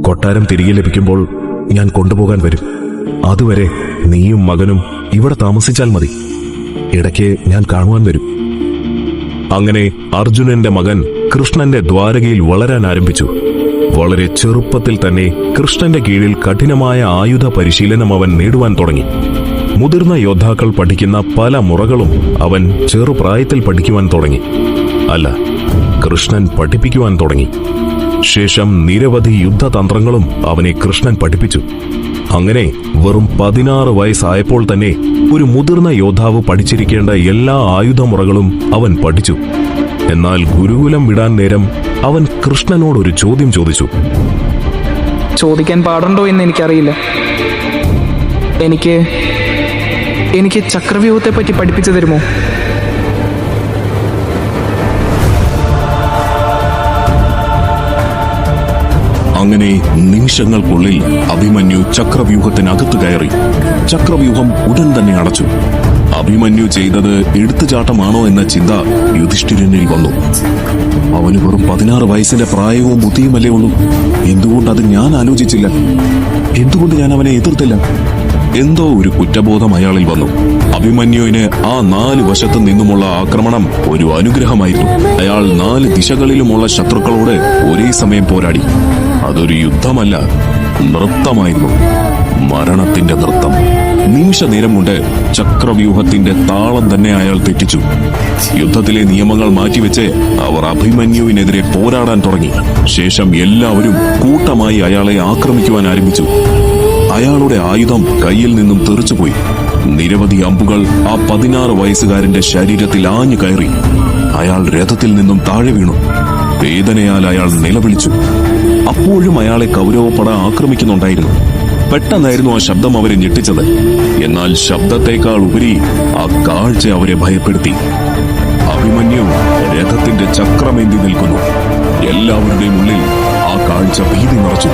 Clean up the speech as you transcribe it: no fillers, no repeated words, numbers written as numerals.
കൊട്ടാരം തിരികെ ലഭിക്കുമ്പോൾ ഞാൻ കൊണ്ടുപോകാൻ വരും. അതുവരെ നീയും മകനും ഇവിടെ താമസിച്ചാൽ മതി. ഇടയ്ക്ക് ഞാൻ കാണുവാൻ വരും. അങ്ങനെ അർജുനന്റെ മകൻ കൃഷ്ണന്റെ ദ്വാരകയിൽ വളരാൻ ആരംഭിച്ചു. വളരെ ചെറുപ്പത്തിൽ തന്നെ കൃഷ്ണന്റെ കീഴിൽ കഠിനമായ ആയുധ പരിശീലനം അവൻ നേടുവാൻ തുടങ്ങി. മുതിർന്ന യോദ്ധാക്കൾ പഠിക്കുന്ന പല മുറകളും അവൻ ചെറുപ്രായത്തിൽ പഠിക്കുവാൻ തുടങ്ങി. അല്ല, കൃഷ്ണൻ പഠിപ്പിക്കുവാൻ തുടങ്ങി. ശേഷം നിരവധി യുദ്ധതന്ത്രങ്ങളും അവനെ കൃഷ്ണൻ പഠിപ്പിച്ചു. അങ്ങനെ വെറും 16 വയസ്സായപ്പോൾ തന്നെ ഒരു മുതിർന്ന യോദ്ധാവ് പഠിച്ചിരിക്കേണ്ട എല്ലാ ആയുധമുറകളും അവൻ പഠിച്ചു. എന്നാൽ ഗുരുകുലം വിടാൻ നേരം അവൻ കൃഷ്ണനോടൊരു ചോദ്യം ചോദിച്ചു. ചോദിക്കാൻ പാടുണ്ടോ എന്ന് എനിക്കറിയില്ല. എനിക്ക് ചക്രവ്യൂഹത്തെ പറ്റി പഠിപ്പിച്ചു തരുമോ? അങ്ങനെ നിമിഷങ്ങൾക്കുള്ളിൽ അഭിമന്യു ചക്രവ്യൂഹത്തിനകത്ത് കയറി. ചക്രവ്യൂഹം ഉടൻ തന്നെ അടച്ചു. അഭിമന്യു ചെയ്തത് എടുത്തുചാട്ടമാണോ എന്ന ചിന്ത യുധിഷ്ഠിരനിൽ വന്നു. അവന് വെറും 16 വയസ്സിന്റെ പ്രായവും ബുദ്ധിയുമല്ലേ ഉള്ളൂ. എന്തുകൊണ്ട് അത് ഞാൻ ആലോചിച്ചില്ല? എന്തുകൊണ്ട് ഞാൻ അവനെ എതിർത്തില്ല? എന്തോ ഒരു കുറ്റബോധം അയാളിൽ വന്നു. അഭിമന്യുവിന് ആ 4 വശത്തു നിന്നുമുള്ള ആക്രമണം ഒരു അനുഗ്രഹമായിരുന്നു. അയാൾ 4 ദിശകളിലുമുള്ള ശത്രുക്കളോട് ഒരേ സമയം പോരാടി. അതൊരു യുദ്ധമല്ല, നൃത്തമായിരുന്നു. മരണത്തിന്റെ നൃത്തം. നിമിഷ നേരം കൊണ്ട് ചക്രവ്യൂഹത്തിന്റെ താളം തന്നെ അയാൾ തെറ്റിച്ചു. യുദ്ധത്തിലെ നിയമങ്ങൾ മാറ്റിവെച്ച് അവർ അഭിമന്യുവിനെതിരെ പോരാടാൻ തുടങ്ങി. ശേഷം എല്ലാവരും കൂട്ടമായി അയാളെ ആക്രമിക്കുവാൻ ആരംഭിച്ചു. അയാളുടെ ആയുധം കയ്യിൽ നിന്നും തെറിച്ചുപോയി. നിരവധി അമ്പുകൾ ആ 16 വയസ്സുകാരന്റെ ശരീരത്തിൽ ആഞ്ഞു കയറി. അയാൾ രഥത്തിൽ നിന്നും താഴെ വീണു. വേദനയാൽ അയാൾ നിലവിളിച്ചു. അപ്പോഴും അയാളെ കൗരവപ്പട ആക്രമിക്കുന്നുണ്ടായിരുന്നു. പെട്ടെന്നായിരുന്നു ആ ശബ്ദം അവരെ ഞെട്ടിച്ചത്. എന്നാൽ ശബ്ദത്തേക്കാൾ ഉപരി ആ കാഴ്ച അവരെ ഭയപ്പെടുത്തി. അഭിമന്യു രഥത്തിന്റെ ചക്രമേന്തി നിൽക്കുന്നു. എല്ലാവരുടെയും ഉള്ളിൽ ആ കാഴ്ച ഭീതി നിറച്ചു.